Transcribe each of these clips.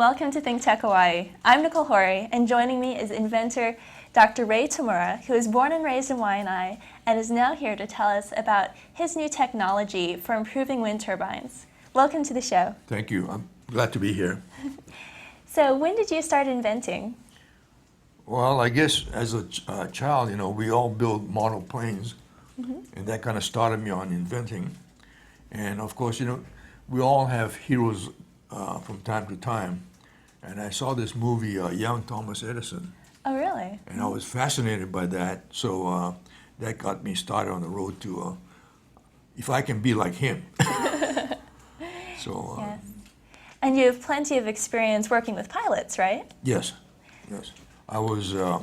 welcome to ThinkTech Hawaii. I'm Nicole Hori, and joining me is inventor Dr. Ray Tamura, who was born and raised in Waianae and is now here to tell us about his new technology for improving wind turbines. Welcome to the show. Thank you. I'm glad to be here. So when did you start inventing? Well, I guess as a child, we all build model planes, and that kind of started me on inventing. And of course, we all have heroes from time to time. And I saw this movie, Young Thomas Edison. Oh, really? And I was fascinated by that. So that got me started on the road to, if I can be like him. So. Yes. And you have plenty of experience working with pilots, right? Yes, yes. I was a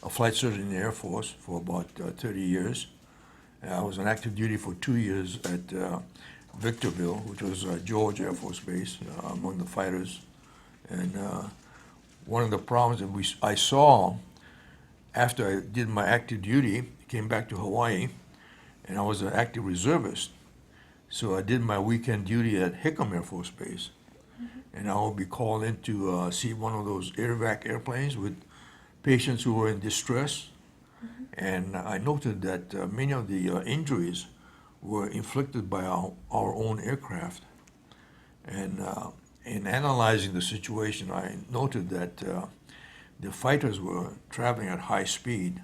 flight surgeon in the Air Force for about 30 years. I was on active duty for 2 years at Victorville, which was George Air Force Base, among the fighters. And one of the problems that I saw after I did my active duty, came back to Hawaii, and I was an active reservist. So I did my weekend duty at Hickam Air Force Base. And I would be called in to see one of those air vac airplanes with patients who were in distress. And I noted that many of the injuries were inflicted by our own aircraft. And in analyzing the situation, I noted that the fighters were traveling at high speed,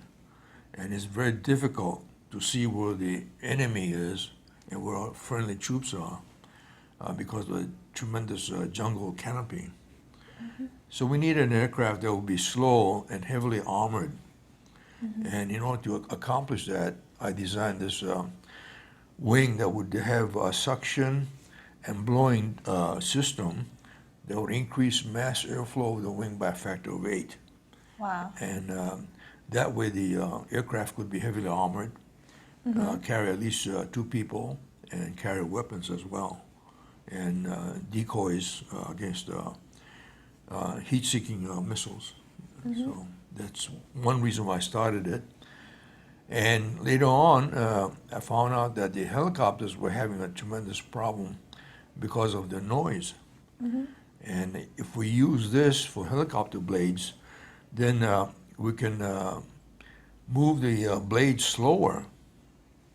and it's very difficult to see where the enemy is and where our friendly troops are because of the tremendous jungle canopy. So we needed an aircraft that would be slow and heavily armored. And in order to accomplish that, I designed this wing that would have a suction and blowing system that would increase mass airflow of the wing by a factor of 8. Wow. And that way the aircraft could be heavily armored, carry at least 2 people, and carry weapons as well, and decoys against heat-seeking missiles. So that's one reason why I started it. And later on, I found out that the helicopters were having a tremendous problem because of the noise. And if we use this for helicopter blades, then we can move the blades slower,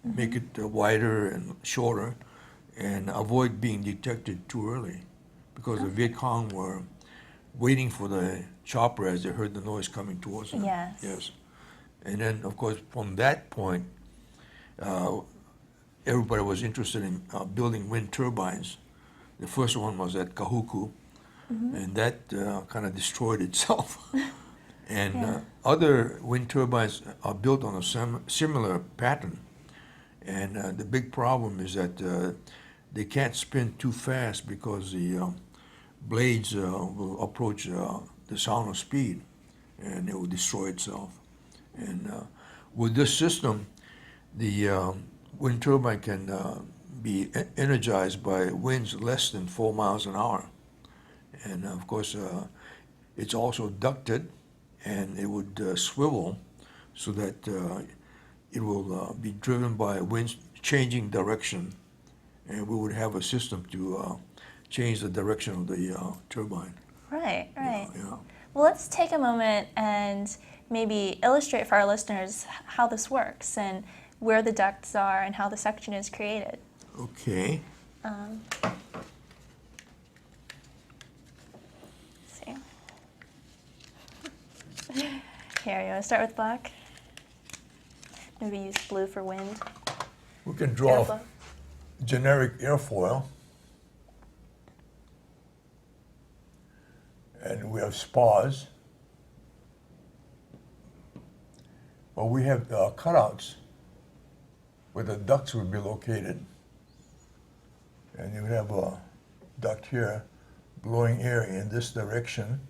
make it wider and shorter, and avoid being detected too early, because the Viet Cong were waiting for the chopper as they heard the noise coming towards them. Yes. Yes. And then, of course, from that point, everybody was interested in building wind turbines. The first one was at Kahuku, and that kind of destroyed itself. And other wind turbines are built on a similar pattern. And the big problem is that they can't spin too fast because the blades will approach the sound of speed, and it will destroy itself. And with this system, the wind turbine can be energized by winds less than 4 miles an hour. And of course, it's also ducted, and it would swivel so that it will be driven by winds changing direction, and we would have a system to change the direction of the turbine. Right, right. Yeah. Well, let's take a moment and maybe illustrate for our listeners how this works and where the ducts are and how the suction is created. Okay. Let's see. Here, you want to start with black? Maybe use blue for wind. We can draw Airflow. generic airfoil. And we have spars. But we have cutouts where the ducts would be located. And you would have a duct here blowing air in this direction,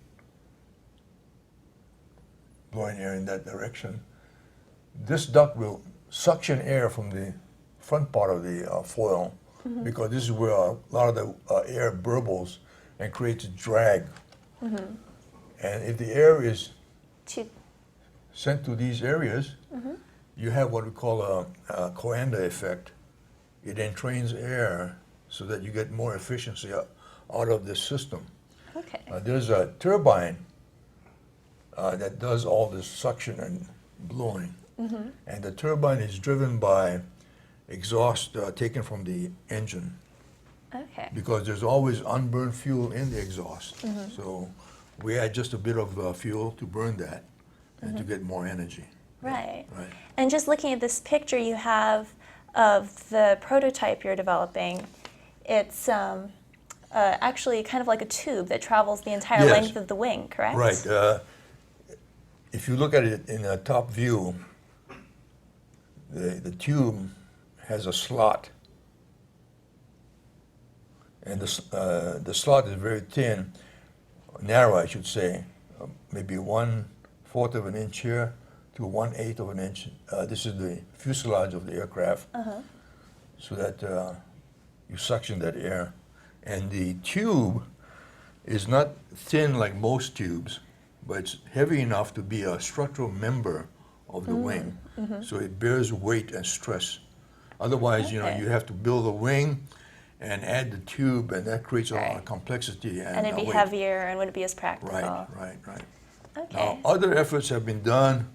blowing air in that direction. This duct will suction air from the front part of the foil, because this is where a lot of the air burbles and creates a drag. And if the air is sent to these areas, you have what we call a Coanda effect. It entrains air so that you get more efficiency out of this system. Okay. There's a turbine that does all this suction and blowing. And the turbine is driven by exhaust taken from the engine, Okay. because there's always unburned fuel in the exhaust. So we add just a bit of fuel to burn that and to get more energy. Right. Right. And just looking at this picture you have of the prototype you're developing, it's actually kind of like a tube that travels the entire Yes. length of the wing, correct? Right. If you look at it in a top view, the tube has a slot, and the slot is very thin, narrow, I should say, maybe 1/4 of an inch here to 1/8 of an inch. This is the fuselage of the aircraft, so that you suction that air. And the tube is not thin like most tubes, but it's heavy enough to be a structural member of the wing, so it bears weight and stress. Otherwise, you know, Okay. you have to build a wing and add the tube, and that creates a lot of Right. complexity and And it'd be weight. heavier and wouldn't be as practical. Right. Okay. Now, other efforts have been done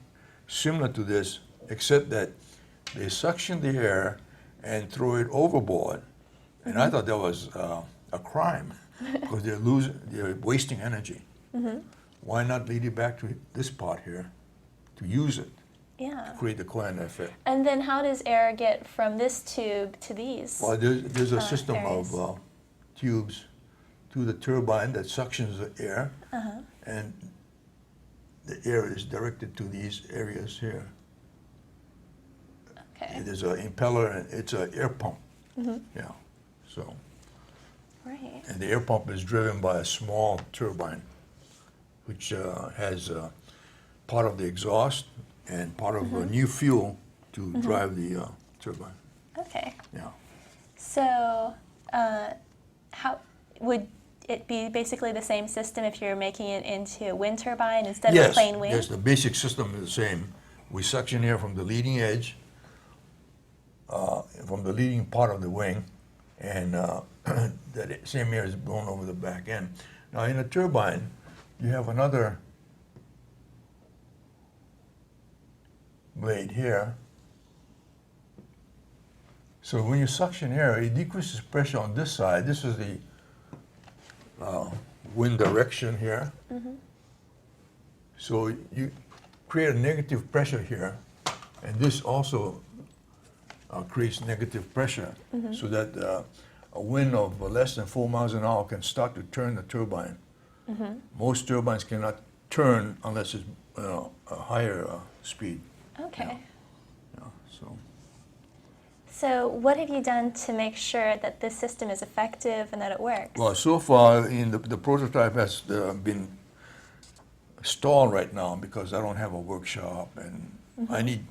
similar to this, except that they suction the air and throw it overboard. And I thought that was a crime, because they're wasting energy. Why not lead it back to this part here to use it, Yeah. create the coil effect? And then how does air get from this tube to these? Well, there's a system areas. of tubes to the turbine that suctions the air, and the air is directed to these areas here. Okay. There's an impeller, and it's an air pump. Yeah. So, Right. and the air pump is driven by a small turbine, which has part of the exhaust and part of new fuel to drive the turbine. Okay. Yeah. So, how would it be basically the same system if you're making it into a wind turbine instead of a plain wing? Yes, the basic system is the same. We suction air from the leading edge, from the leading part of the wing, and that same air is blown over the back end. Now, in a turbine, you have another blade here. So when you suction air, it decreases pressure on this side. This is the wind direction here. So you create a negative pressure here, and this also creates negative pressure, so that a wind of less than 4 miles an hour can start to turn the turbine. Most turbines cannot turn unless it's a higher speed. Okay. Yeah, so. So, what have you done to make sure that this system is effective and that it works? Well, so far, in the prototype has been stalled right now because I don't have a workshop, and I need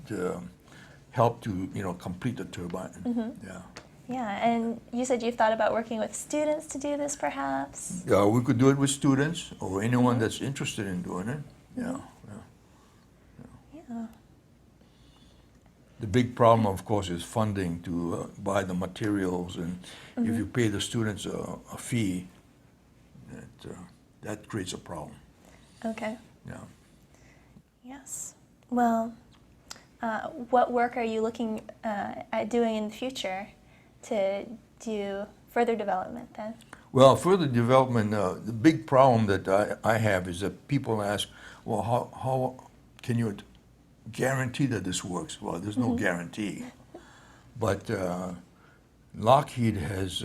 help to complete the turbine. Yeah. Yeah, and you said you've thought about working with students to do this, perhaps? Yeah, we could do it with students or anyone that's interested in doing it. Yeah. Yeah. The big problem, of course, is funding to buy the materials, and if you pay the students a fee, that creates a problem. Okay. Yeah. Yes. Well, what work are you looking at doing in the future to do further development then? Well, further development, the big problem that I have is that people ask, well, how can you guarantee that this works? Well, there's no guarantee. But Lockheed has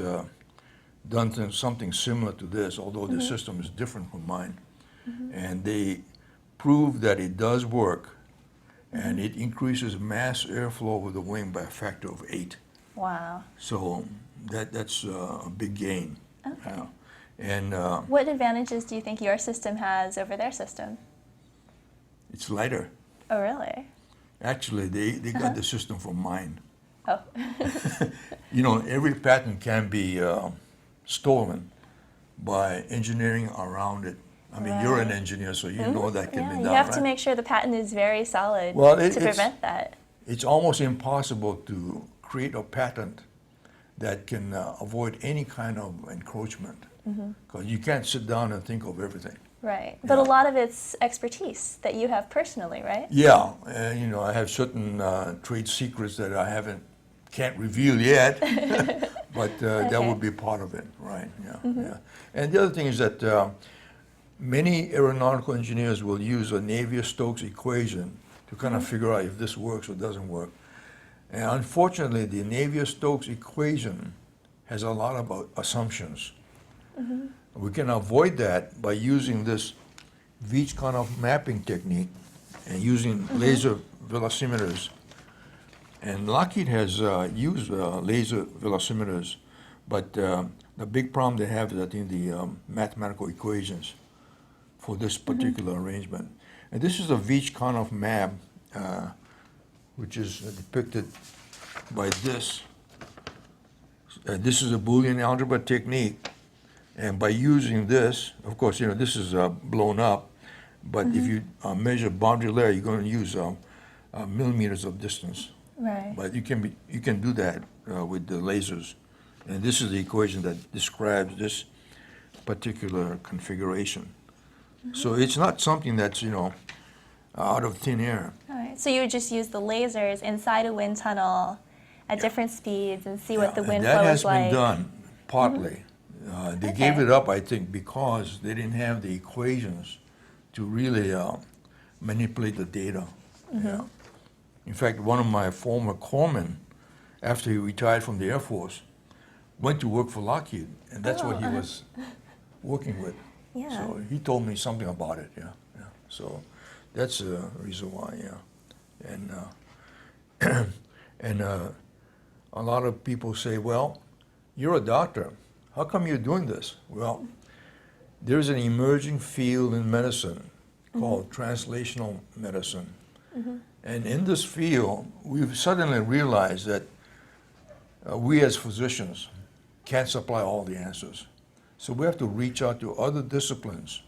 done something similar to this, although the system is different from mine. And they prove that it does work, and it increases mass airflow over the wing by a factor of 8. Wow. So that's a big gain. Okay. And What advantages do you think your system has over their system? it's lighter. Oh, really? Actually, they got the system from mine. Oh. Every patent can be stolen by engineering around it. I mean, you're an Right. engineer, so you know that can Yeah, be you done, have right? to make sure the patent is very solid Well, to prevent that. It's almost impossible to create a patent that can avoid any kind of encroachment. because you can't sit down and think of everything. Right. But a lot of it's expertise that you have personally, right? Yeah, you know, I have certain trade secrets that can't reveal yet, but that would be part of it, right? Yeah, yeah. And the other thing is that many aeronautical engineers will use a Navier-Stokes equation to kind of figure out if this works or doesn't work. And unfortunately, the Navier-Stokes equation has a lot of assumptions. We can avoid that by using this Veach-Konoff mapping technique and using laser velocimeters. And Lockheed has used laser velocimeters, but the big problem they have is, I think, the mathematical equations for this particular arrangement. And this is a Veach-Konoff map, which is depicted by this. This is a Boolean algebra technique. And by using this, of course, you know, this is blown up, but if you measure boundary layer, you're going to use millimeters of distance. Right. But you can do that with the lasers. And this is the equation that describes this particular configuration. So it's not something that's, you know, out of thin air. All right. So you would just use the lasers inside a wind tunnel at different speeds and see what the wind flow is like. That has been done, partly. They gave it up, I think, because they didn't have the equations to really manipulate the data. Yeah. In fact, one of my former corpsmen, after he retired from the Air Force, went to work for Lockheed, and that's what he was working with. Yeah. So he told me something about it. Yeah, yeah. So that's the reason why. Yeah, and a lot of people say, "Well, you're a doctor. How come you're doing this?" Well, there's an emerging field in medicine called translational medicine. And in this field, we've suddenly realized that we as physicians can't supply all the answers. So we have to reach out to other disciplines,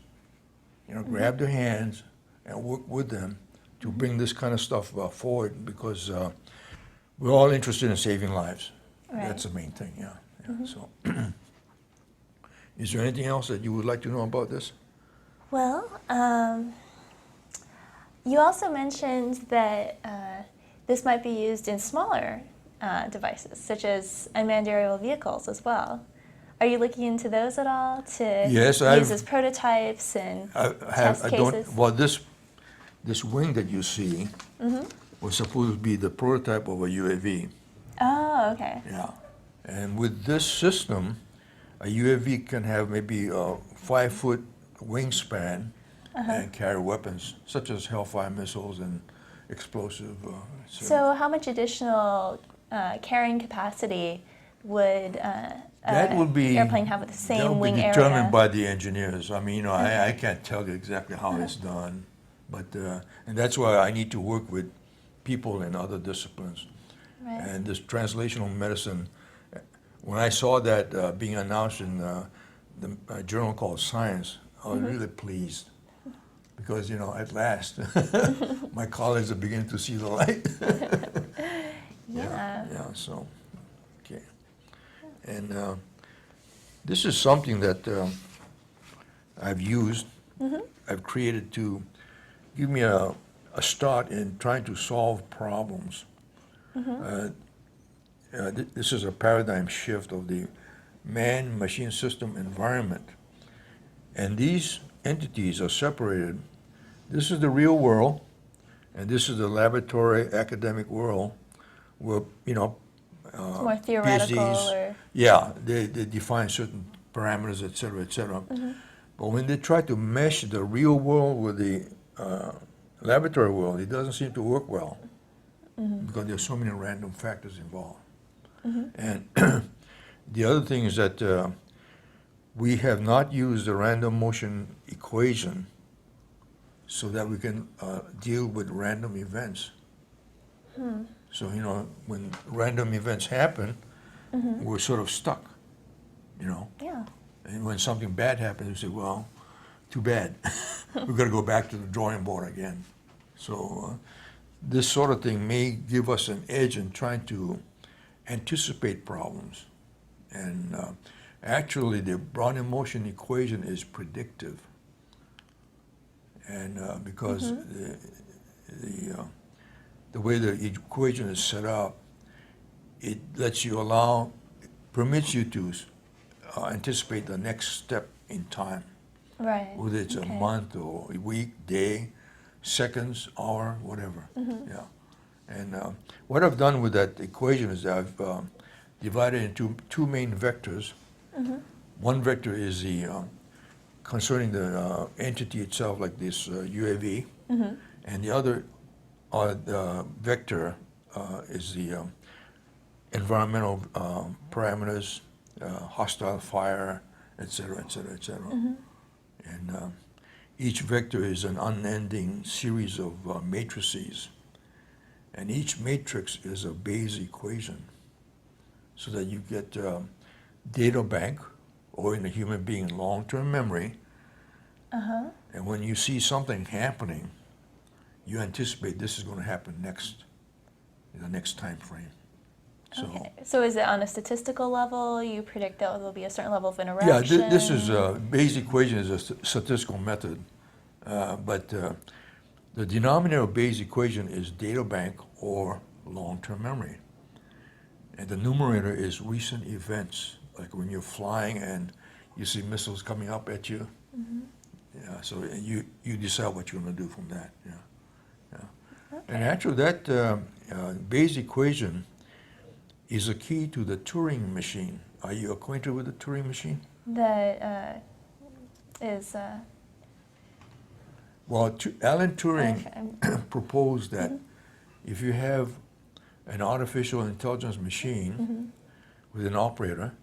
you know, grab their hands and work with them to bring this kind of stuff forward, because we're all interested in saving lives. Right. That's the main thing, yeah. So, is there anything else that you would like to know about this? Well, you also mentioned that this might be used in smaller devices, such as unmanned aerial vehicles as well. Are you looking into those at all to use as prototypes and test cases? Well, this wing that you see was supposed to be the prototype of a UAV. Oh, okay. Yeah. And with this system, a UAV can have maybe a 5-foot wingspan and carry weapons such as Hellfire missiles and explosive. So how much additional carrying capacity would airplane have with the same wing area? That will be determined by the engineers. I mean, you know, I can't tell you exactly how it's done, but and that's why I need to work with people in other disciplines. Right. And this translational medicine, when I saw that being announced in the journal called Science, I was really pleased, because, you know, at last my colleagues are beginning to see the light. Yeah, so, okay. And this is something that I've used, I've created to give me a start in trying to solve problems. This is a paradigm shift of the man-machine system environment. And these entities are separated. This is the real world, and this is the laboratory academic world, where, you know, it's more theoretical, PhDs, or they define certain parameters, et cetera, But when they try to mesh the real world with the laboratory world, it doesn't seem to work well, because there's so many random factors involved. And the other thing is that we have not used the random motion equation so that we can deal with random events. So, you know, when random events happen, we're sort of stuck, you know. Yeah. And when something bad happens, we say, well, too bad. We've got to go back to the drawing board again. So this sort of thing may give us an edge in trying to anticipate problems. And Actually, the Brownian motion equation is predictive, and because the way the equation is set up, it lets you permits you to anticipate the next step in time, Right. whether it's a Okay. month or a week, day, seconds, hour, whatever. Yeah. And what I've done with that equation is I've divided into two main vectors. One vector is the concerning the entity itself, like this UAV, and the other vector is the environmental parameters, hostile fire, et cetera, et cetera, et cetera. And each vector is an unending series of matrices. And each matrix is a Bayes equation, so that you get data bank, or in a human being, long-term memory. And when you see something happening, you anticipate this is going to happen next, in the next time frame. So, Okay. So is it on a statistical level? You predict that there'll be a certain level of yeah, interaction? this is Bayes equation is a statistical method, but the denominator of Bayes equation is data bank or long-term memory, and the numerator is recent events, like when you're flying and you see missiles coming up at you. Yeah, so you decide what you're going to do from that. Yeah, yeah. Okay. And actually, that Bayes equation is a key to the Turing machine. Are you acquainted with the Turing machine? That is... Well, Alan Turing okay. proposed that if you have an artificial intelligence machine with an operator,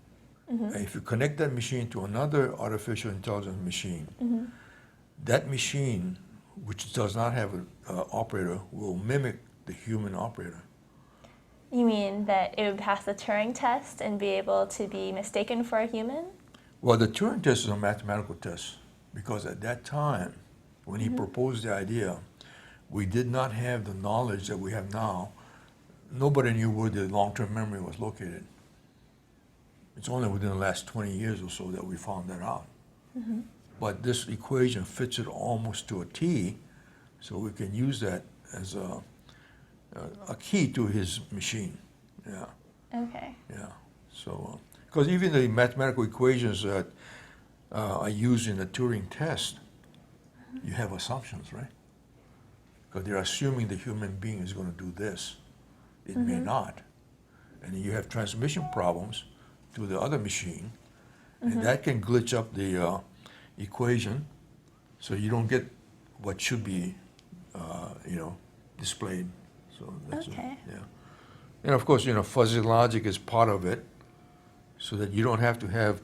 and if you connect that machine to another artificial intelligence machine, that machine, which does not have an operator, will mimic the human operator. You mean that it would pass the Turing test and be able to be mistaken for a human? Well, the Turing test is a mathematical test, because at that time, when he proposed the idea, we did not have the knowledge that we have now. Nobody knew where the long-term memory was located. It's only within the last 20 years or so that we found that out. But this equation fits it almost to a T, so we can use that as a key to his machine. Yeah, Okay. yeah. So, because even the mathematical equations that are used in the Turing test, you have assumptions, right? Because they're assuming the human being is going to do this. It may not. And you have transmission problems to the other machine, and that can glitch up the equation, so you don't get what should be, displayed. So that's Okay. yeah. And of course, fuzzy logic is part of it, so that you don't have to have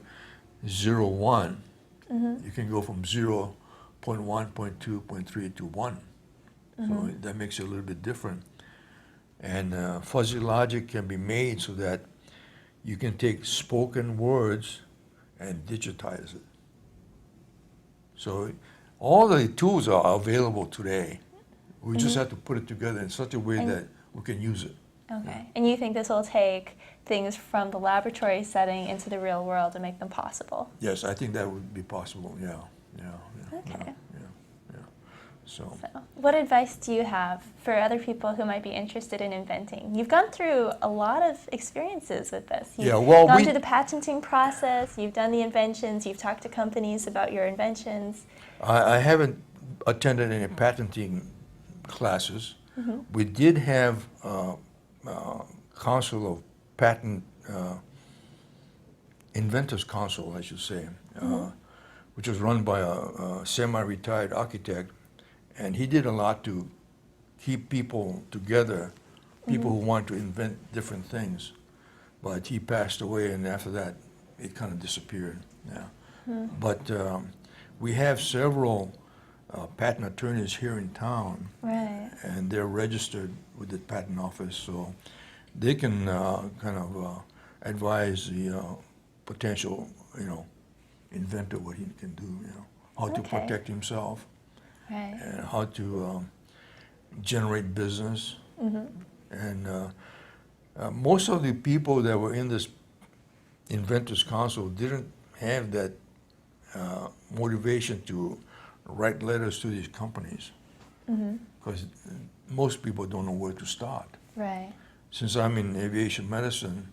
0, 1. You can go from 0, 0.1, 0.2, 0.3 to 1. So that makes it a little bit different. And fuzzy logic can be made so that you can take spoken words and digitize it. So all the tools are available today. We just have to put it together in such a way that we can use it. Okay. And you think this will take things from the laboratory setting into the real world and make them possible? Yes, I think that would be possible. Yeah. Okay. Yeah. So. So, what advice do you have for other people who might be interested in inventing? You've gone through a lot of experiences with this. You've gone through the patenting process, you've done the inventions, you've talked to companies about your inventions. I haven't attended any patenting classes. We did have Council of Patent, Inventors Council, I should say, which was run by a semi-retired architect, and he did a lot to keep people together, people who want to invent different things. But he passed away, and after that, it kind of disappeared. Yeah. But we have several patent attorneys here in town, Right. and they're registered with the patent office, so they can kind of advise the potential, inventor what he can do, how to protect himself, Right. and how to generate business. And most of the people that were in this Inventors Council didn't have that motivation to write letters to these companies, because most people don't know where to start. Right. Since I'm in aviation medicine,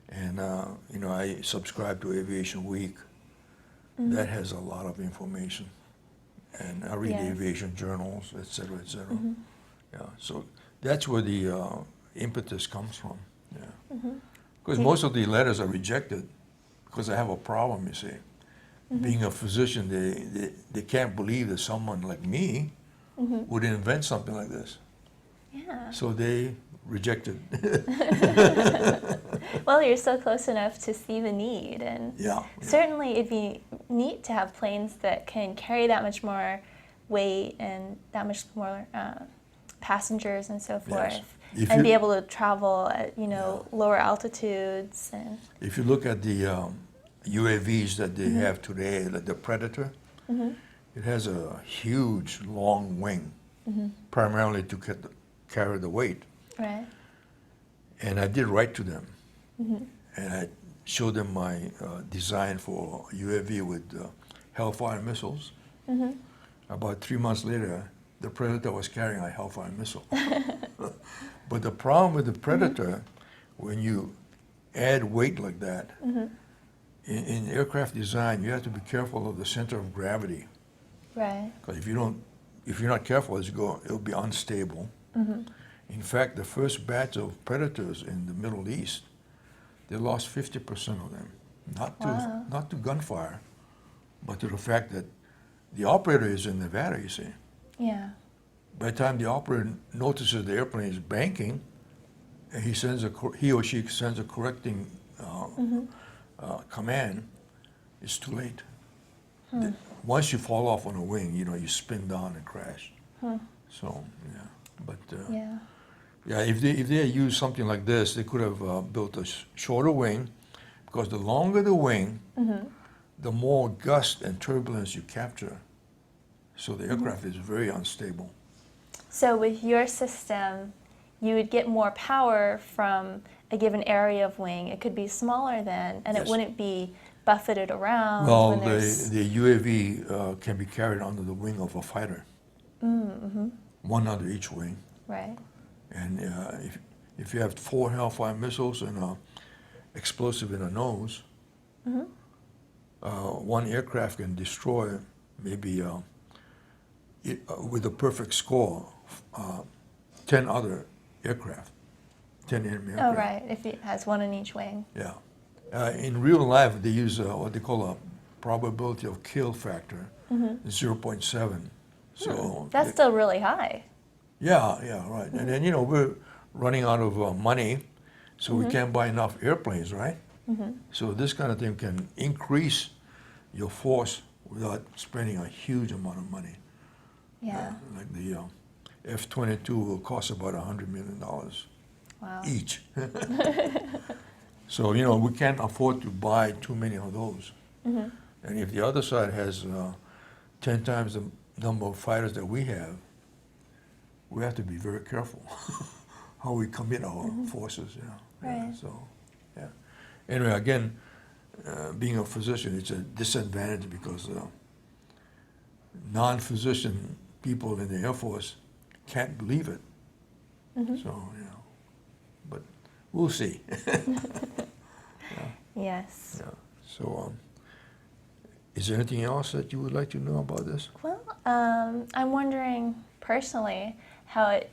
and I subscribe to Aviation Week, that has a lot of information, and I read the Yes. aviation journals, et cetera, et cetera. Yeah, so that's where the impetus comes from. Yeah, because most of the letters are rejected because I have a problem. You see, being a physician, they can't believe that someone like me would invent something like this. Yeah. So they rejected. Well, you're so close enough to see the need, and Yeah. certainly it'd be neat to have planes that can carry that much more weight and that much more passengers and so forth, If and you- be able to travel at lower altitudes. And If you look at the UAVs that they have today, like the Predator, it has a huge, long wing, primarily to carry the weight. right. And I did write to them, and I showed them my design for UAV with Hellfire missiles. About 3 months later, the Predator was carrying a Hellfire missile. But the problem with the Predator, when you add weight like that, in aircraft design, you have to be careful of the center of gravity. Right. Because if you're not careful, it'll be unstable. In fact, the first batch of Predators in the Middle East, they lost 50% of them. Wow. Not to gunfire, but to the fact that the operator is in Nevada, you see. Yeah. By the time the operator notices the airplane is banking, and he or she sends a correcting command, it's too late. Once you fall off on a wing, you spin down and crash. So, yeah. But Yeah. if they had used something like this, they could have built a shorter wing, because the longer the wing, the more gust and turbulence you capture. So the aircraft is very unstable. So with your system, you would get more power from a given area of wing. It could be smaller then, and Yes. it wouldn't be buffeted around. Well, when there's... the UAV can be carried under the wing of a fighter, one under each wing. Right. And if you have 4 Hellfire missiles and an explosive in the nose, one aircraft can destroy maybe, with a perfect score, 10 other aircraft, 10 enemy aircraft. Oh, right. If it has one in each wing. Yeah. In real life, they use what they call a probability of kill factor, 0.7. So That's still really high. yeah, right. And then, we're running out of money, so we can't buy enough airplanes, right? So this kind of thing can increase your force without spending a huge amount of money. Yeah. Like the F-22 will cost about $100 million Wow. each. So, we can't afford to buy too many of those. And if the other side has 10 times the number of fighters that we have to be very careful how we commit our forces. Yeah. Right. So, yeah. Anyway, again, being a physician, it's a disadvantage because non-physician people in the Air Force can't believe it. So, but we'll see. Yes. Yeah. So, is there anything else that you would like to know about this? Well, I'm wondering personally how it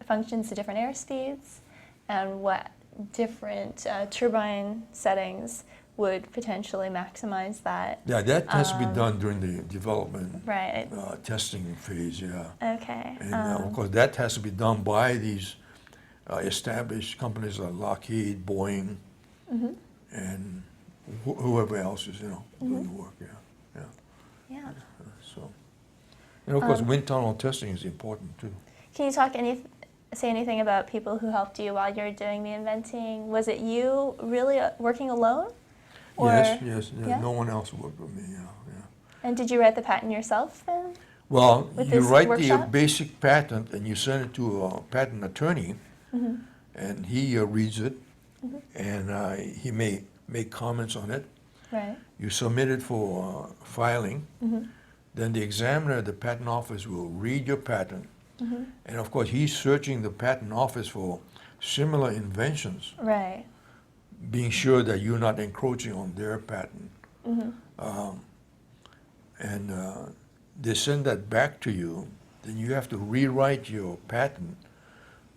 functions at different airspeeds and what different turbine settings would potentially maximize that. Yeah, that has to be done during the development Right. testing phase, yeah. Okay. And of course, that has to be done by these established companies like Lockheed, Boeing, and whoever else is, doing the work, yeah. Yeah. So, and of course, wind tunnel testing is important too. Can you say anything about people who helped you while you're doing the inventing? Was it you really working alone? Or, Yes. yeah? No one else worked with me, yeah. And did you write the patent yourself then? Well, With you this write the workshop? basic patent and you send it to a patent attorney, and he reads it, and he may make comments on it. Right. You submit it for filing. Mm-hmm. Then the examiner at the patent office will read your patent. Mm-hmm. And of course, he's searching the patent office for similar inventions, Right. being sure that you're not encroaching on their patent. Mm-hmm. And they send that back to you. Then you have to rewrite your patent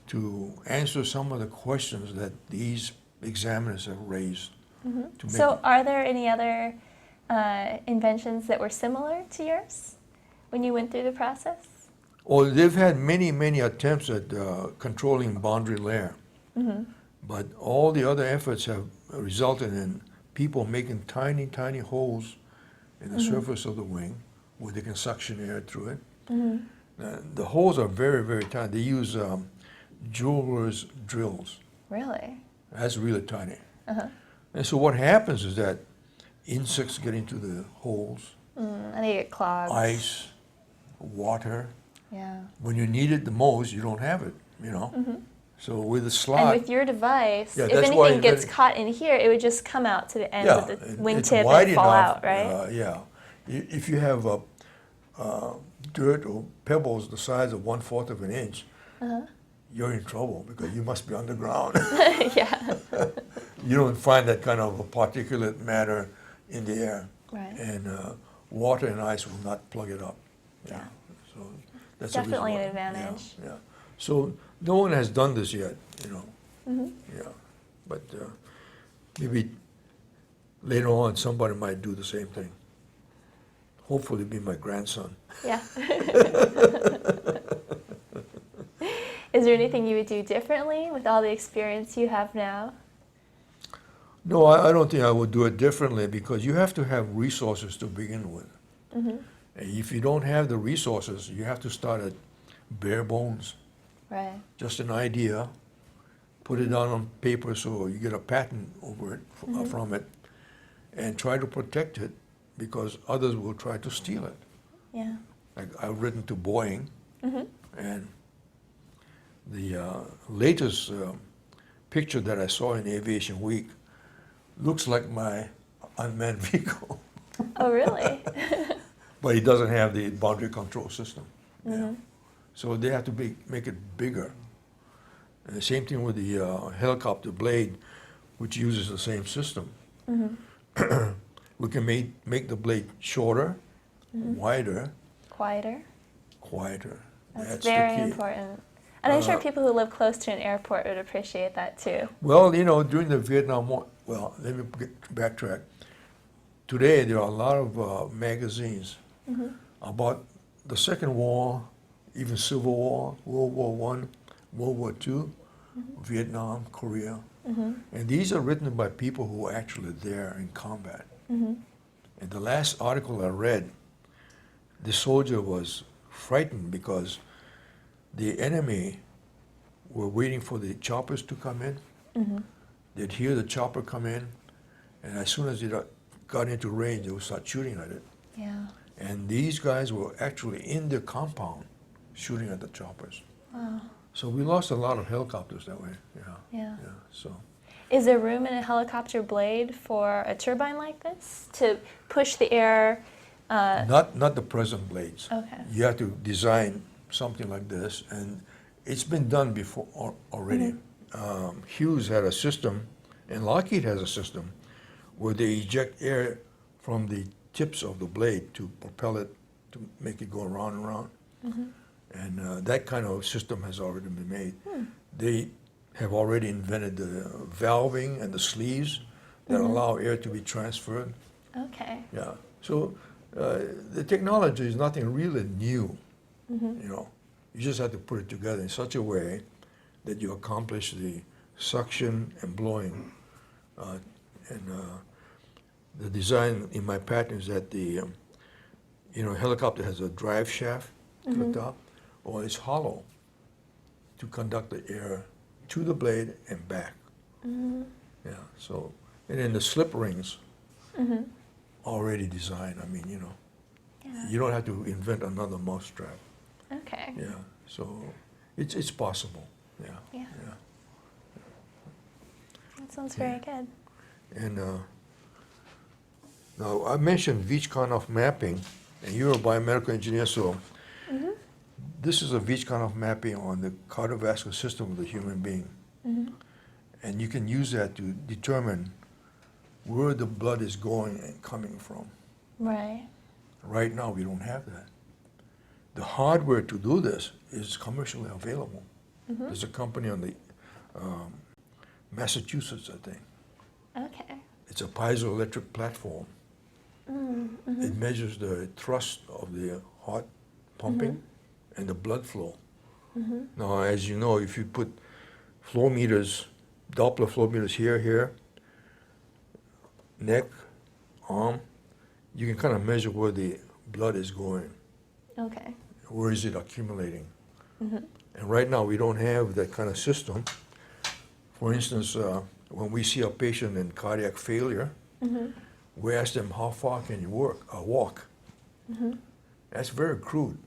to answer some of the questions that these examiners have raised. Mm-hmm. To make So are there any other inventions that were similar to yours when you went through the process? Well, they've had many, many attempts at controlling boundary layer. Mm-hmm. But all the other efforts have resulted in people making tiny, tiny holes in the Mm-hmm. surface of the wing where they can suction air through it. Mm-hmm. The holes are very, very tiny. They use jeweler's drills. Really? That's really tiny. Uh-huh. And so what happens is that insects get into the holes, And they get clogged. ice, water. Yeah. When you need it the most, you don't have it, you know. Mm-hmm. So with a slot, And with your device, Yeah, if that's why anything gets inventing- caught in here, it would just come out to the end of the it's wingtip wide and fall enough, out, right? yeah. If you have dirt or pebbles the size of 1/4 of an inch, Uh-huh. you're in trouble because you must be underground. Yeah. You don't find that kind of a particulate matter in the air. Right. And water and ice will not plug it up. Yeah. So that's the reason Definitely an why. advantage. Yeah. So no one has done this yet, you know. Mm-hmm. Yeah. But maybe later on somebody might do the same thing. Hopefully be my grandson. Yeah. Is there anything you would do differently with all the experience you have now? No, I don't think I would do it differently because you have to have resources to begin with. Mm-hmm. And if you don't have the resources, you have to start at bare bones. Right. Just an idea, put it down on paper so you get a patent over it, from it, and try to protect it because others will try to steal it. Yeah. Like I've written to Boeing, Mm-hmm. and the latest picture that I saw in Aviation Week looks like my unmanned vehicle, Oh, really? but it doesn't have the boundary control system. Yeah. Mm-hmm. So they have to make it bigger. And the same thing with the helicopter blade, which uses the same system. Mm-hmm. We can make the blade shorter, Mm-hmm. wider, Quieter. quieter. That's the very key. important. And I'm sure people who live close to an airport would appreciate that too. Well, you know, during the Vietnam War, well, let me backtrack. Today, there are a lot of magazines Mm-hmm. about the Second War, even Civil War, World War I, World War II, Vietnam, Korea. Mm-hmm. And these are written by people who were actually there in combat. Mm-hmm. And the last article I read, the soldier was frightened because the enemy were waiting for the choppers to come in. Mm-hmm. They'd hear the chopper come in, and as soon as they got into range, they would start shooting at it. Yeah. And these guys were actually in the compound shooting at the choppers. Wow. So we lost a lot of helicopters that way. Yeah. Yeah. Yeah. So Is there room in a helicopter blade for a turbine like this to push the air? not the present blades. Okay. You have to design something like this, and it's been done before already. Hughes had a system, and Lockheed has a system, where they eject air from the tips of the blade to propel it, to make it go around and around. Mm-hmm. And that kind of system has already been made. They have already invented the valving and the sleeves that allow air to be transferred. Okay. Yeah. So the technology is nothing really new. You know, you just have to put it together in such a way that you accomplish the suction and blowing. The design in my patent is that the helicopter has a drive shaft to the top, or it's hollow to conduct the air to the blade and back. Yeah. So, and then the slip rings already designed. I mean, Yeah. you don't have to invent another mousetrap. Okay. Yeah. So it's possible. Yeah. Yeah. Yeah. That sounds very good. And now I mentioned Vichkanoff mapping, and you're a biomedical engineer, so this is a Vichkanoff mapping on the cardiovascular system of the human being. And you can use that to determine where the blood is going and coming from. Right. Right now, we don't have that. The hardware to do this is commercially available. There's a company on the Massachusetts, I think. Okay. It's a piezoelectric platform. It measures the thrust of the heart pumping and the blood flow. Now, as you know, if you put flow meters, Doppler flow meters here, neck, arm, you can kind of measure where the blood is going. Okay. Where is it accumulating? And right now, we don't have that kind of system. For instance, when we see a patient in cardiac failure, we ask them, how far can you walk? That's very crude,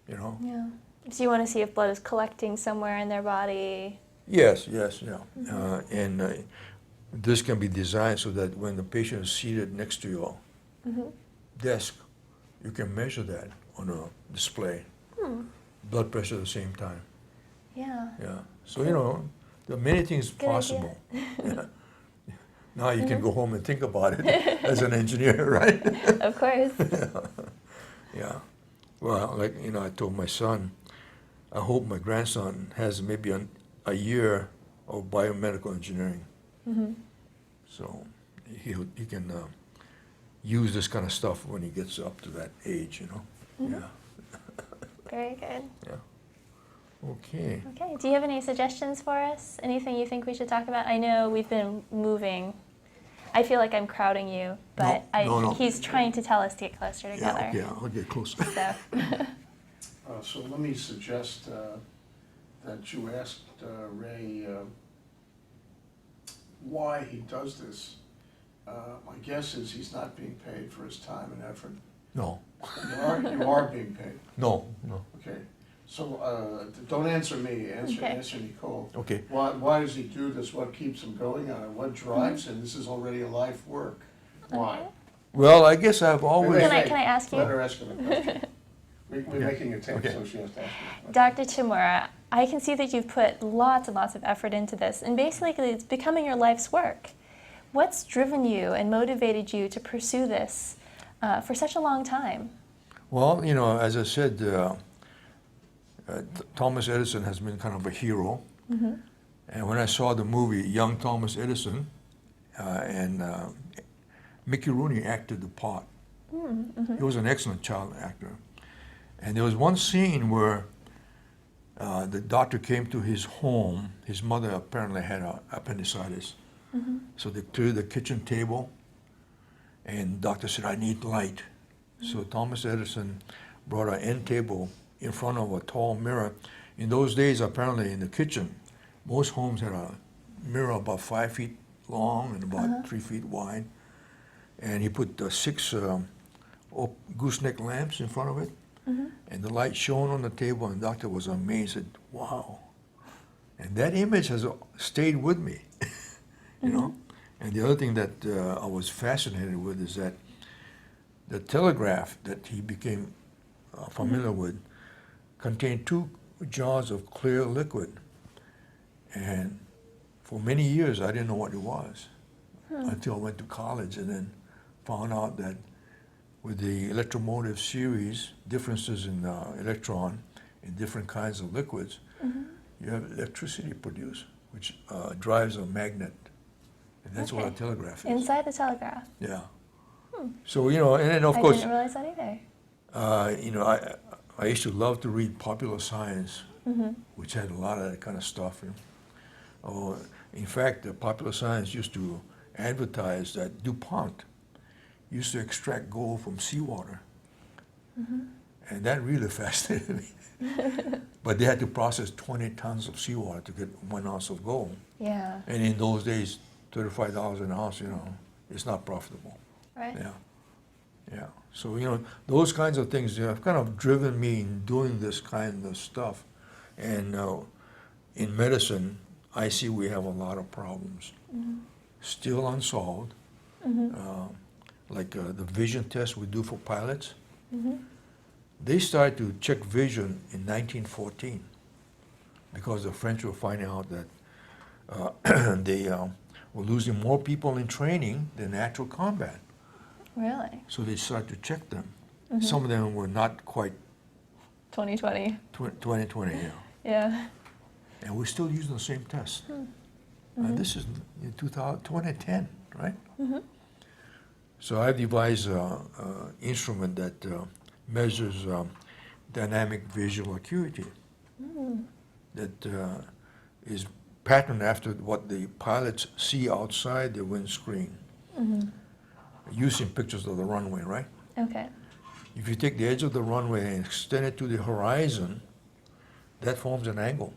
you know? Yeah. So you want to see if blood is collecting somewhere in their body? Yes, yeah. And this can be designed so that when the patient is seated next to your desk, you can measure that on a display. Blood pressure at the same time. Yeah. Yeah. So, you know, there are many things Good possible. Yeah. Now you can go home and think about it as an engineer, right? Of course. Yeah. Well, like, you know, I told my son, I hope my grandson has maybe a year of biomedical engineering. So he can use this kind of stuff when he gets up to that age, you know? Yeah. Very good. Yeah. Okay. Okay. Do you have any suggestions for us? Anything you think we should talk about? I know we've been moving. I feel like I'm crowding you, but No. he's trying to tell us to get closer together. Yeah, okay, I'll get closer. So. So let me suggest that you asked Ray why he does this. My guess is he's not being paid for his time and effort. No. You are being paid. No. Okay. So don't answer me. Okay. Answer Nicole. Okay. Why does he do this? What keeps him going on it? What drives him? This is already a life work. Why? Okay. Well, I guess I've always. Can I ask you? Let her ask him a question. We're Okay. making a tape, Okay. so she has to ask me. Dr. Tamura, I can see that you've put lots and lots of effort into this, and basically it's becoming your life's work. What's driven you and motivated you to pursue this for such a long time? Well, you know, as I said, Thomas Edison has been kind of a hero. And when I saw the movie Young Thomas Edison, and Mickey Rooney acted the part. He was an excellent child actor. And there was one scene where the doctor came to his home. His mother apparently had appendicitis. So they cleared the kitchen table, and the doctor said, I need light. So Thomas Edison brought an end table in front of a tall mirror. In those days, apparently in the kitchen, most homes had a mirror about 5 feet long and about 3 feet wide. And he put 6 gooseneck lamps in front of it. And the light shone on the table, and the doctor was amazed, said, wow. And that image has stayed with me, you know. And the other thing that I was fascinated with is that the telegraph that he became familiar with contained 2 jars of clear liquid. And for many years, I didn't know what it was until I went to college and then found out that with the electromotive series, differences in electron in different kinds of liquids, you have electricity produced, which drives a magnet. And that's what a telegraph is. Inside the telegraph. Yeah. So, you know, and then of I course, didn't realize that either. you know, I used to love to read Popular Science, which had a lot of that kind of stuff. You know. In fact, Popular Science used to advertise that DuPont used to extract gold from seawater. And that really fascinated me. But they had to process 20 tons of seawater to get 1 ounce of gold. Yeah. And in those days, $35 an ounce, you know, it's not profitable. Right. Yeah. So, you know, those kinds of things have kind of driven me in doing this kind of stuff. And in medicine, I see we have a lot of problems. still unsolved, like the vision test we do for pilots. They started to check vision in 1914 because the French were finding out that they were losing more people in training than actual combat. Really? So they started to check them. Some of them were not quite 2020. 2020, yeah. Yeah. And we're still using the same test. This is in 2010, right? So I've devised an instrument that measures dynamic visual acuity that is patterned after what the pilots see outside the windscreen, using pictures of the runway, right? Okay. If you take the edge of the runway and extend it to the horizon, that forms an angle,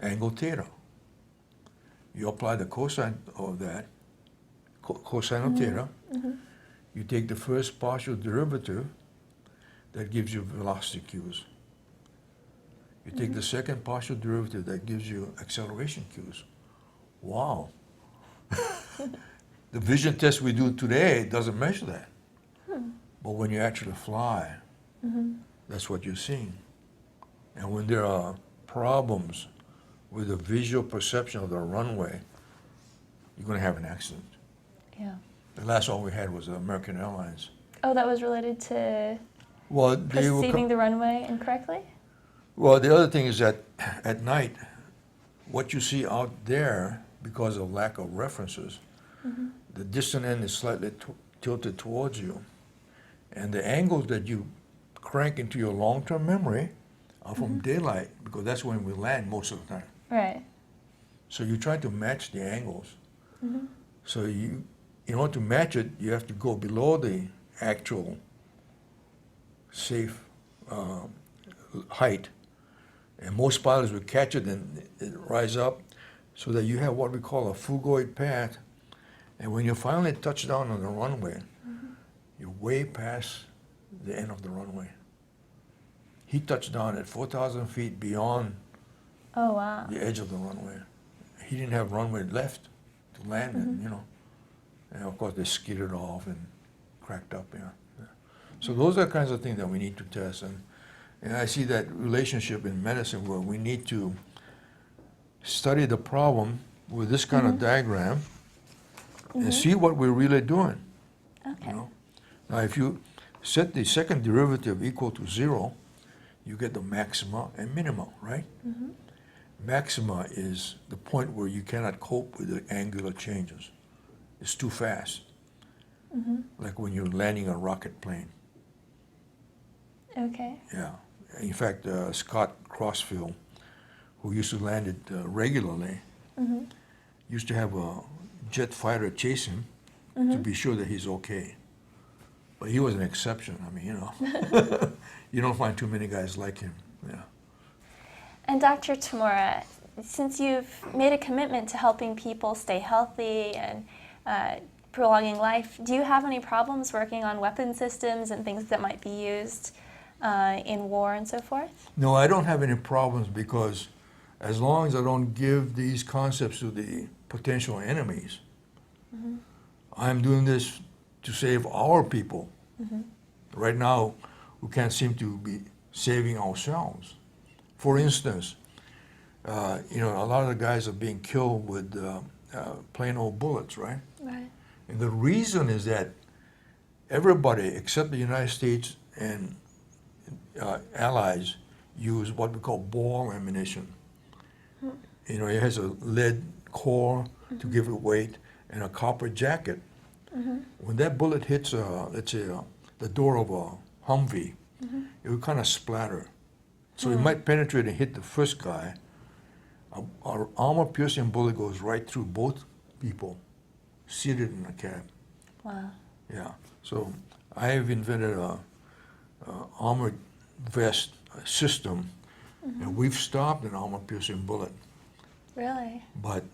angle theta. You apply the cosine of that, cosine of theta. You take the first partial derivative, that gives you velocity cues. You take the second partial derivative, that gives you acceleration cues. Wow. The vision test we do today doesn't measure that. But when you actually fly, that's what you're seeing. And when there are problems with the visual perception of the runway, you're going to have an accident. Yeah. The last one we had was American Airlines. Oh, that was related to Well, they were perceiving the runway incorrectly? well, the other thing is that at night, what you see out there, because of lack of references, the distant end is slightly tilted towards you. And the angles that you crank into your long-term memory are from daylight, because that's when we land most of the time. Right. So you try to match the angles. So in order to match it, you have to go below the actual safe height. And most pilots will catch it and it rise up so that you have what we call a phugoid path. And when you finally touch down on the runway, you're way past the end of the runway. He touched down at 4,000 feet beyond Oh, wow. the edge of the runway. He didn't have runway left to land in, you know. And of course they skidded off and cracked up, yeah. So those are kinds of things that we need to test. And I see that relationship in medicine where we need to study the problem with this kind of diagram and see what we're really doing. Okay. You know? Now if you set the second derivative equal to 0, you get the maxima and minima, right? Maxima is the point where you cannot cope with the angular changes. It's too fast. Like when you're landing a rocket plane. Okay. Yeah. In fact, Scott Crossfield, who used to land it regularly, used to have a jet fighter chase him to be sure that he's okay. But he was an exception. I mean, you know, you don't find too many guys like him. Yeah. And Dr. Tamura, since you've made a commitment to helping people stay healthy and prolonging life, do you have any problems working on weapon systems and things that might be used in war and so forth? No, I don't have any problems because as long as I don't give these concepts to the potential enemies, I'm doing this to save our people. Right now, we can't seem to be saving ourselves. For instance, you know, a lot of the guys are being killed with plain old bullets, right? Right. And the reason is that everybody except the United States and allies use what we call ball ammunition. You know, it has a lead core to give it weight and a copper jacket. When that bullet hits, let's say, the door of a Humvee, it will kind of splatter. So it might penetrate and hit the first guy. Our armor-piercing bullet goes right through both people seated in the cab. Wow. Yeah. So I have invented a armored vest system, and we've stopped an armor-piercing bullet. Really? But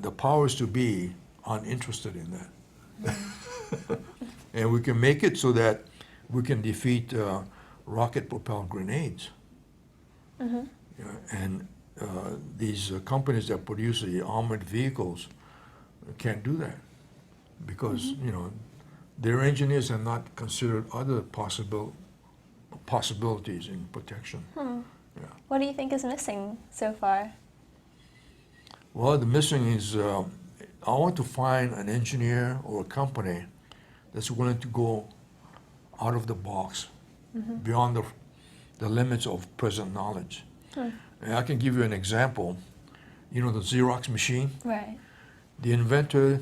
the powers to be aren't interested in that. And we can make it so that we can defeat rocket-propelled grenades. Yeah, and these companies that produce the armored vehicles can't do that because, you know, their engineers have not considered other possibilities in protection. Yeah. What do you think is missing so far? Well, the missing is, I want to find an engineer or a company that's willing to go out of the box, beyond the limits of present knowledge. And I can give you an example. You know the Xerox machine? Right. The inventor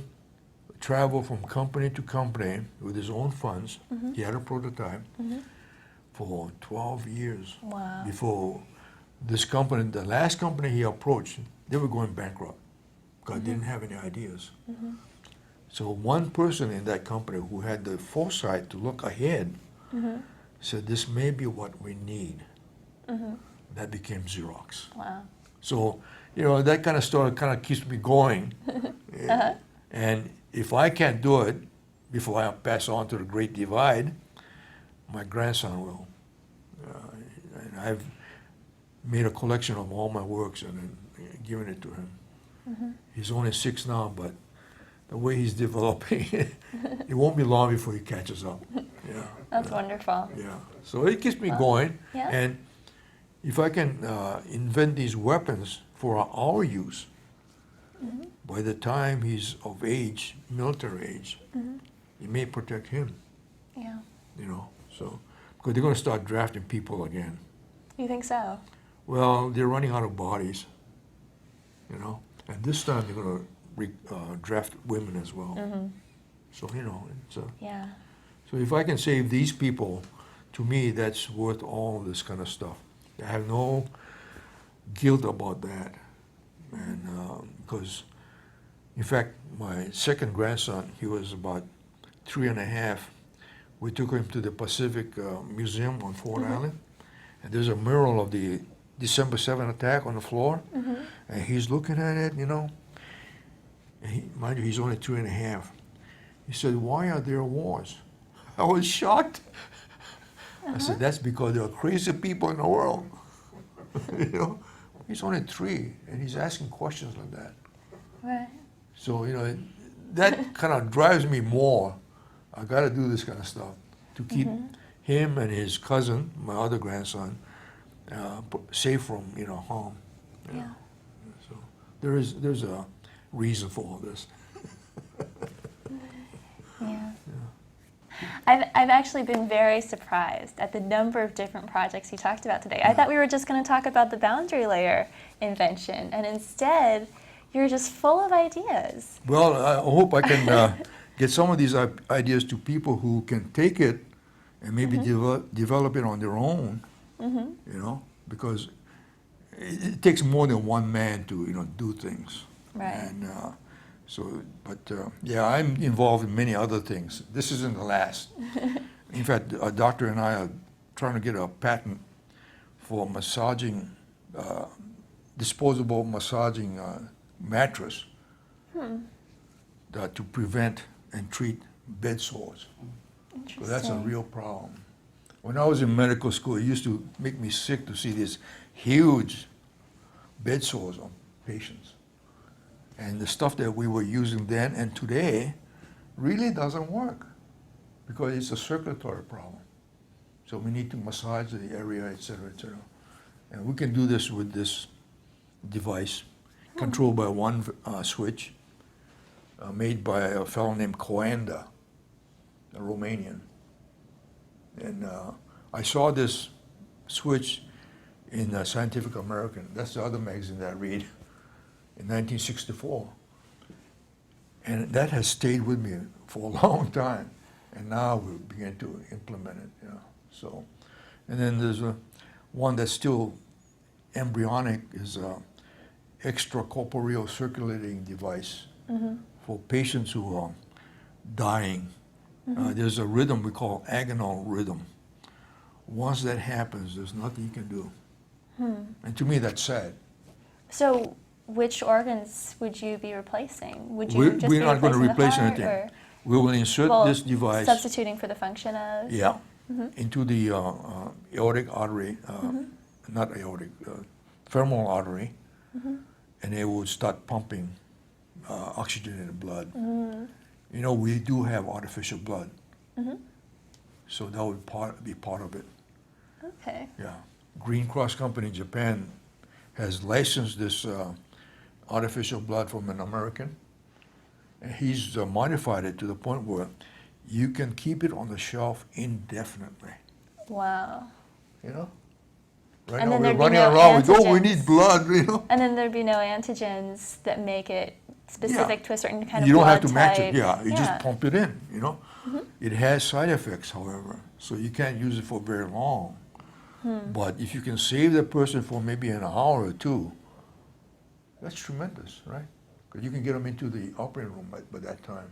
traveled from company to company with his own funds. He had a prototype for 12 years Wow. before this company, the last company he approached, they were going bankrupt because they didn't have any ideas. So one person in that company who had the foresight to look ahead said, this may be what we need. That became Xerox. Wow. So, you know, that kind of story kind of keeps me going. And if I can't do it before I pass on to the Great Divide, my grandson will. And I've made a collection of all my works and then given it to him. He's only 6 now, but the way he's developing, it won't be long before he catches up. Yeah. That's wonderful. Yeah. So it keeps me going. Yeah. And if I can invent these weapons for our use, by the time he's of age, military age, it may protect him, Yeah. you know. So, because they're going to start drafting people again. You think so? Well, they're running out of bodies, you know. And this time they're going to draft women as well. So, you know, it's Yeah. so if I can save these people, to me, that's worth all this kind of stuff. I have no guilt about that. And because, in fact, my second grandson, he was about 3.5. We took him to the Pacific Museum on Ford Island. And there's a mural of the December 7 attack on the floor. And he's looking at it, you know. And mind you, he's only 3.5. He said, why are there wars? I was shocked. I said, that's because there are crazy people in the world. You know, he's only 3, and he's asking questions like that. Right. So, you know, that kind of drives me more. I got to do this kind of stuff to keep him and his cousin, my other grandson, safe from, you know, harm. Yeah. So there's a reason for all this. Yeah. I've actually been very surprised at the number of different projects you talked about today. I thought we were just going to talk about the boundary layer invention, and instead, you're just full of ideas. Well, I hope I can get some of these ideas to people who can take it and maybe develop it on their own, you know, because it takes more than one man to, you know, do things. Right. And yeah, I'm involved in many other things. This isn't the last. In fact, a doctor and I are trying to get a patent for massaging, disposable massaging mattress to prevent and treat bed sores. So that's a real problem. When I was in medical school, it used to make me sick to see these huge bed sores on patients. And the stuff that we were using then and today really doesn't work because it's a circulatory problem. So we need to massage the area, et cetera, et cetera. And we can do this with this device controlled by one switch made by a fellow named Coanda, a Romanian. And I saw this switch in Scientific American. That's the other magazine that I read. In 1964. And that has stayed with me for a long time. And now we begin to implement it. You know. So, and then there's one that's still embryonic, is an extracorporeal circulating device for patients who are dying. There's a rhythm we call agonal rhythm. Once that happens, there's nothing you can do. And to me, that's sad. So, which organs would you be replacing? Would you just we're be not going to replace replacing the heart, anything. We will insert this device. Substituting for the function of? Yeah, into the aortic artery, not aortic, femoral artery, and it will start pumping oxygenated blood. You know, we do have artificial blood. So that would be part of it. Okay. Yeah. Green Cross Company in Japan has licensed this artificial blood from an American. And he's modified it to the point where you can keep it on the shelf indefinitely. Wow. You know? Right And now then we're there'd be running no around, we go, we antigens. need blood, you know? And then there'd be no antigens that make it specific to a certain kind of You don't blood have to match type. it, yeah. You just pump it in, you know? It has side effects, however, so you can't use it for very long. But if you can save the person for maybe an hour or two, that's tremendous, right? Because you can get them into the operating room by that time.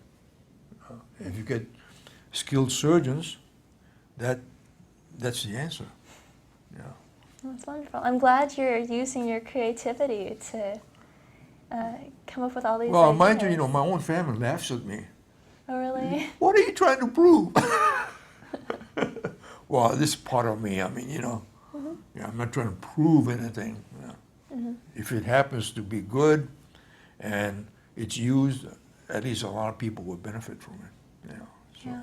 If you get skilled surgeons, that's the answer. Yeah. That's wonderful. I'm glad you're using your creativity to come up with all these Well, ideas. mind you, you know, my own family laughs at me. Oh, really? What are you trying to prove? Well, this is part of me. I mean, you know, yeah, I'm not trying to prove anything. Yeah. If it happens to be good and it's used, at least a lot of people will benefit from it. You know, so, Yeah.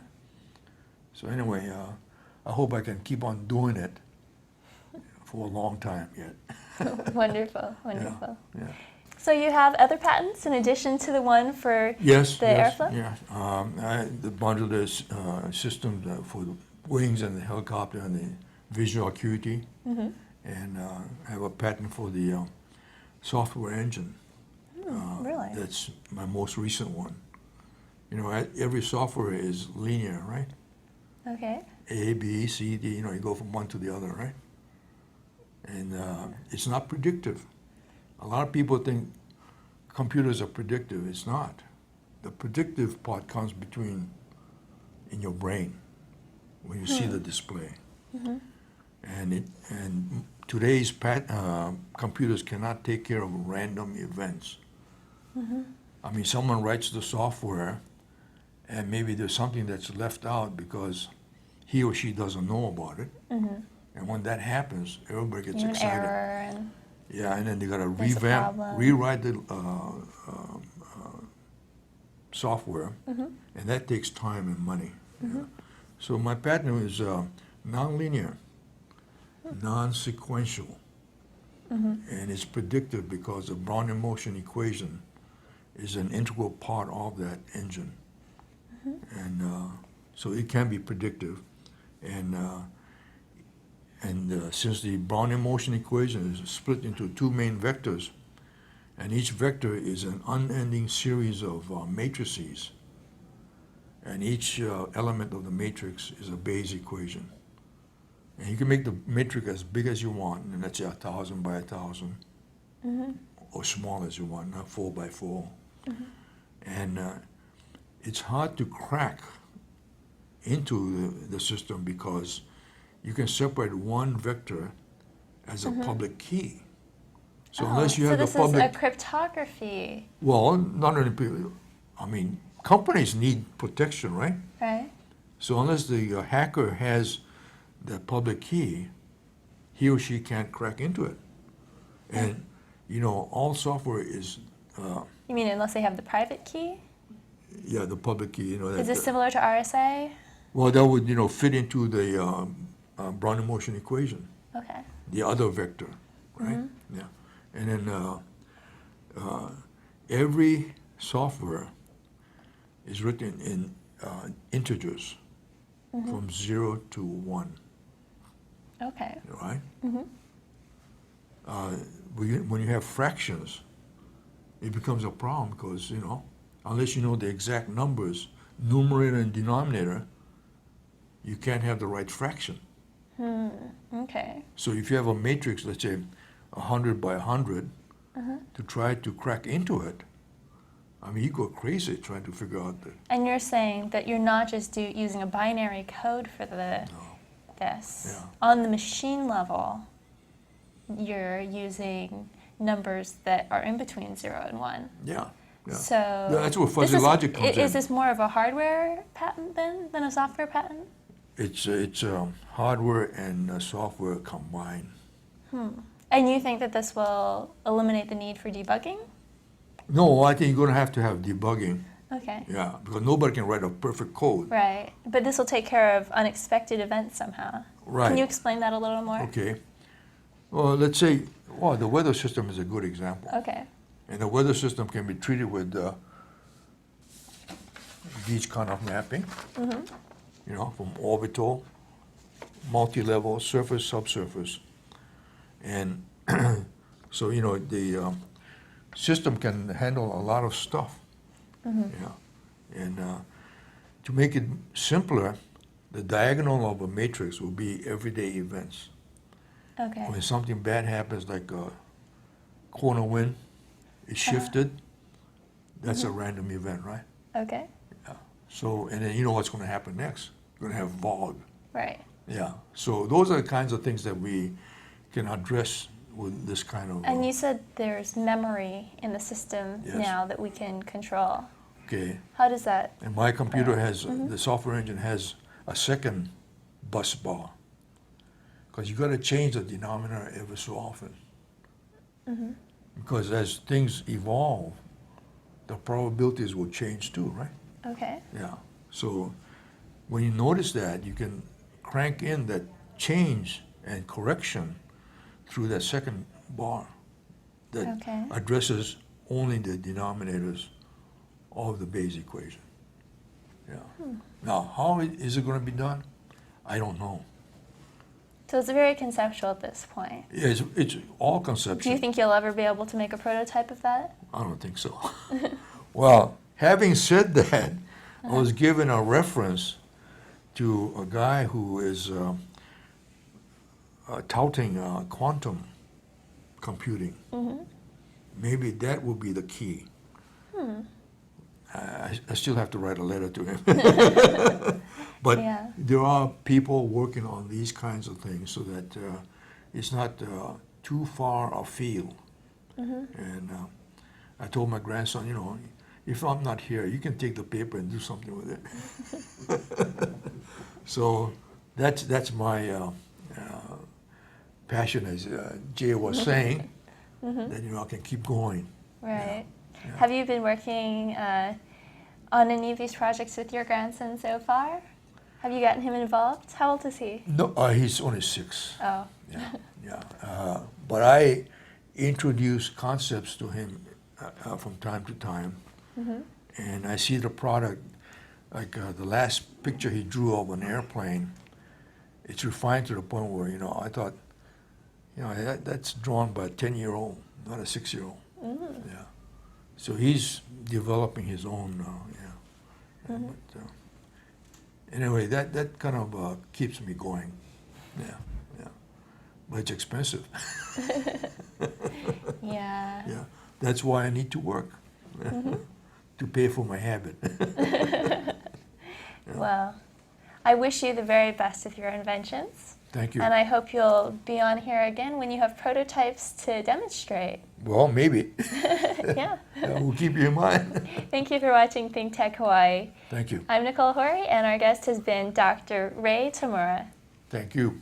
so anyway, I hope I can keep on doing it for a long time yet. Wonderful, wonderful. Yeah. So you have other patents in addition to the one for Yes, the yes, airflow? yeah. The modular system for the wings and the helicopter and the visual acuity, and I have a patent for the software engine. Really? That's my most recent one. You know, every software is linear, right? Okay. A, B, C, D. You know, you go from one to the other, right? And it's not predictive. A lot of people think computers are predictive. It's not. The predictive part comes in your brain when you see the display. And today's computers cannot take care of random events. I mean, someone writes the software, and maybe there's something that's left out because he or she doesn't know about it. And when that happens, everybody gets An excited. error and Yeah, and then they got to There's a problem. rewrite the software, and that takes time and money. Yeah. So my pattern is nonlinear, non-sequential, and it's predictive because the Brownian motion equation is an integral part of that engine, and so it can be predictive, and since the Brownian motion equation is split into two main vectors, and each vector is an unending series of matrices, and each element of the matrix is a Bayes equation. And you can make the matrix as big as you want, and let's say 1,000 by 1,000, or small as you want, not 4 by 4. And it's hard to crack into the system because you can separate one vector as a public key. So unless you have the public... So this is a cryptography. Well, not only people, I mean, companies need protection, right? Right. So unless the hacker has the public key, he or she can't crack into it. And, you know, all software is... You mean unless they have the private key? yeah, the public key, you know. Is this similar to RSA? Well, that would, you know, fit into the Brownian motion equation, Okay. the other vector, right? Yeah. And then every software is written in integers from 0 to 1, Okay. right? When you have fractions, it becomes a problem because, you know, unless you know the exact numbers, numerator and denominator, you can't have the right fraction. Okay. So if you have a matrix, let's say 100 by 100, to try to crack into it, I mean, you go crazy trying to figure out the... And you're saying that you're not just using a binary code for this. Yeah. On the machine level, you're using numbers that are in between 0 and 1. Yeah. Yeah. So Yeah, that's where fuzzy logic comes in. Is this more of a hardware patent then than a software patent? It's hardware and software combined. And you think that this will eliminate the need for debugging? No, I think you're going to have debugging. Okay. Yeah, because nobody can write a perfect code. Right. But this will take care of unexpected events somehow. Right. Can you explain that a little more? Okay. Well, let's say, the weather system is a good example. Okay. And the weather system can be treated with these kind of mapping, from orbital, multi-level, surface, subsurface. And so, the system can handle a lot of stuff. Yeah. And to make it simpler, the diagonal of a matrix will be everyday events. Okay. When something bad happens, like a corner wind is shifted, that's a random event, right? Okay. Yeah. So, and then you know what's going to happen next. You're going to have fog. Right. Yeah. So those are the kinds of things that we can address with this kind of. And you said there's memory in the system Yes. now that we can control. Okay. How does that? And my computer has, the software engine has a second bus bar. Because you got to change the denominator every so often. Because as things evolve, the probabilities will change too, right? Okay. Yeah. So when you notice that, you can crank in that change and correction through that second bar that Okay. addresses only the denominators of the base equation. Yeah. Now, how is it going to be done? I don't know. So it's very conceptual at this point. Yeah, it's all Do conceptual. you think you'll ever be able to make a prototype of that? I don't think so. Well, having said that, I was given a reference to a guy who is touting quantum computing. Maybe that will be the key. I still have to write a letter to him. But Yeah. there are people working on these kinds of things so that it's not too far afield. And I told my grandson, if I'm not here, you can take the paper and do something with it. So that's my passion, as Jay was saying, that I can keep going. Right. Yeah. Have you been working on any of these projects with your grandson so far? Have you gotten him involved? How old is he? No, he's only 6. Oh. Yeah. But I introduce concepts to him from time to time, and I see the product. Like the last picture he drew of an airplane, it's refined to the point where I thought, that's drawn by a 10-year-old, not a 6-year-old. Yeah. So he's developing his own. But, anyway, that kind of keeps me going. Yeah. But it's expensive. Yeah. Yeah. That's why I need to work to pay for my habit. Well, I wish you the very best with your inventions. Thank you. And I hope you'll be on here again when you have prototypes to demonstrate. Well, maybe. Yeah. We'll keep you in mind. Thank you for watching ThinkTech Hawaii. Thank you. I'm Nicole Hori, and our guest has been Dr. Ray Tamura. Thank you.